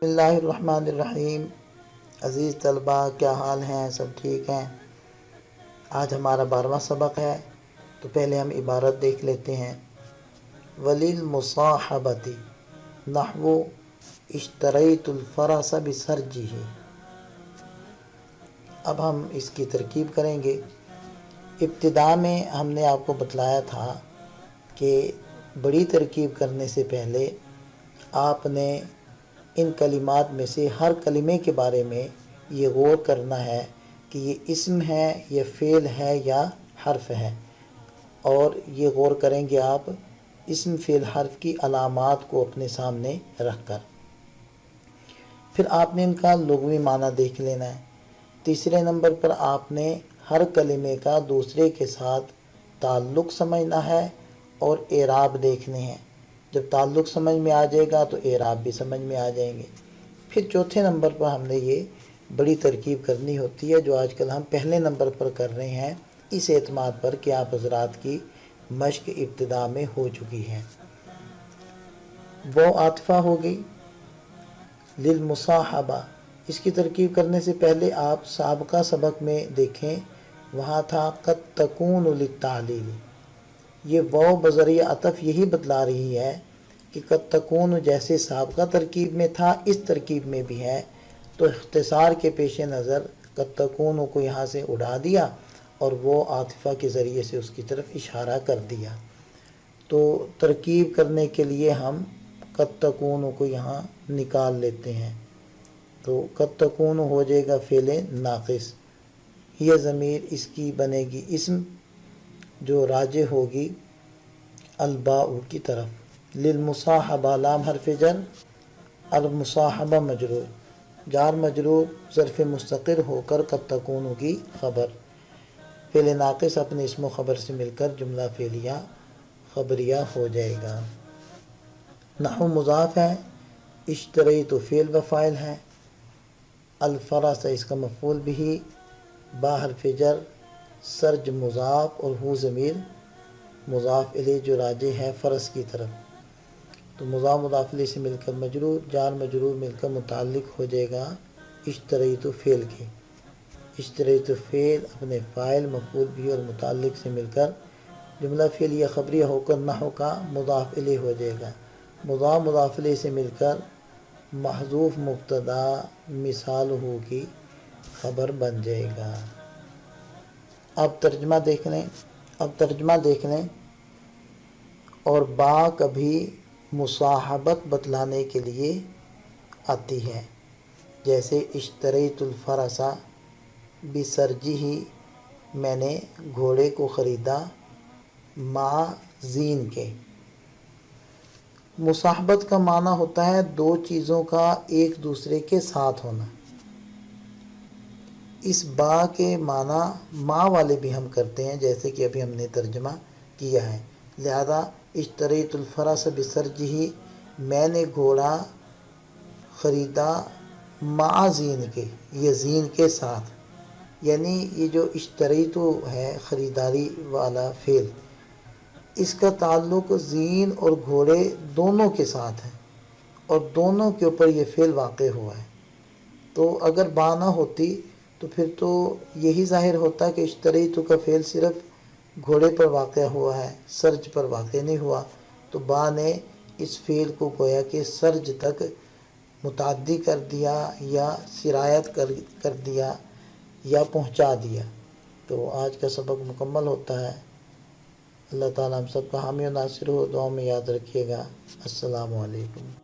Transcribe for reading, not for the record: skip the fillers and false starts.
بسم اللہ الرحمن الرحیم۔ عزیز طلبہ، کیا حال ہیں؟ سب ٹھیک ہیں؟ آج ہمارا 12واں سبق ہے، تو پہلے ہم عبارت دیکھ لیتے ہیں۔ وَلِلْمُصَاحَبَةِ نحو اشتریت الفرس بسرجہ۔ اب ہم اس کی ترکیب کریں گے۔ ابتدا میں ہم نے آپ کو بتلایا تھا کہ بڑی ترکیب کرنے سے پہلے آپ نے ان کلمات میں سے ہر کلمے کے بارے میں یہ غور کرنا ہے کہ یہ اسم ہے، یہ فعل ہے یا حرف ہے، اور یہ غور کریں گے آپ اسم فعل حرف کی علامات کو اپنے سامنے رکھ کر۔ پھر آپ نے ان کا لغوی معنی دیکھ لینا ہے۔ تیسرے نمبر پر آپ نے ہر کلمے کا دوسرے کے ساتھ تعلق سمجھنا ہے اور اعراب دیکھنے ہیں۔ جب تعلق سمجھ میں آ جائے گا تو اعراب بھی سمجھ میں آ جائیں گے۔ پھر چوتھے نمبر پر ہم نے یہ بڑی ترکیب کرنی ہوتی ہے، جو آج کل ہم پہلے نمبر پر کر رہے ہیں، اس اعتماد پر کہ آپ حضرات کی مشق ابتدا میں ہو چکی ہے۔ وہ عاطفہ ہوگی للمصاحبہ۔ اس کی ترکیب کرنے سے پہلے آپ سابقہ سبق میں دیکھیں، وہاں تھا قد تکون للتعلیل۔ یہ واو بذریعہ عطف یہی بتلا رہی ہے کہ قد تکون جیسے سابقہ ترکیب میں تھا، اس ترکیب میں بھی ہے، تو اختصار کے پیش نظر قد تکون کو یہاں سے اڑا دیا اور وہ عاطفہ کے ذریعے سے اس کی طرف اشارہ کر دیا۔ تو ترکیب کرنے کے لیے ہم قد تکون کو یہاں نکال لیتے ہیں، تو قد تکون ہو جائے گا فعل ناقص۔ یہ ضمیر اس کی بنے گی اسم، جو راجع ہوگی الباء کی طرف۔ للمصاحبہ لام حرف جر، المصاحبہ مجرور، جار مجرور ظرف مستقر ہو کر قد تکون کی خبر۔ فعل ناقص اپنے اسم و خبر سے مل کر جملہ فعلیہ خبریہ ہو جائے گا۔ نحو مضاف ہے، اشتریت فعل و فاعل ہے، الفرس اس کا مفعول بھی، با حرف جر، سرج مضاف اور ہو ضمیر مضاف الیہ جو راجع ہے فرس کی طرف، تو مضاف مضاف الیہ سے مل کر مجرور، جار مجرور مل کر متعلق ہو جائے گا اشتریت فعل کے۔ اشتریت فعل اپنے فاعل مفعول بھی اور متعلق سے مل کر جملہ فعلیہ خبریہ ہو کر نحو کا مضاف الیہ ہو جائے گا۔ مضاف مضاف الیہ سے مل کر محذوف مبتدا مثال ہو کی خبر بن جائے گا۔ اب ترجمہ دیکھ لیں۔ اور با کبھی مصاحبت بتلانے کے لیے آتی ہے، جیسے اشتریت الفرس بسرجہ، میں نے گھوڑے کو خریدا مع زین کے۔ مصاحبت کا معنی ہوتا ہے دو چیزوں کا ایک دوسرے کے ساتھ ہونا۔ اس با کے معنی مع والے بھی ہم کرتے ہیں، جیسے کہ ابھی ہم نے ترجمہ کیا ہے۔ لہذا اشتریت الفرس بسرجہ، میں نے گھوڑا خریدا مع زین کے، یہ زین کے ساتھ، یعنی یہ جو اشتریتو ہے خریداری والا فعل، اس کا تعلق زین اور گھوڑے دونوں کے ساتھ ہے اور دونوں کے اوپر یہ فعل واقع ہوا ہے۔ تو اگر با نہ ہوتی تو پھر تو یہی ظاہر ہوتا کہ اشتریتو کا فعل صرف گھوڑے پر واقع ہوا ہے، سرج پر واقع نہیں ہوا، تو با نے اس فعل کو گویا کہ سرج تک متعدی کر دیا یا سرایت کر دیا یا پہنچا دیا۔ تو آج کا سبق مکمل ہوتا ہے۔ اللہ تعالیٰ ہم سب کا حامی و ناصر ہو، دعاؤں میں یاد رکھیے گا۔ السلام علیکم۔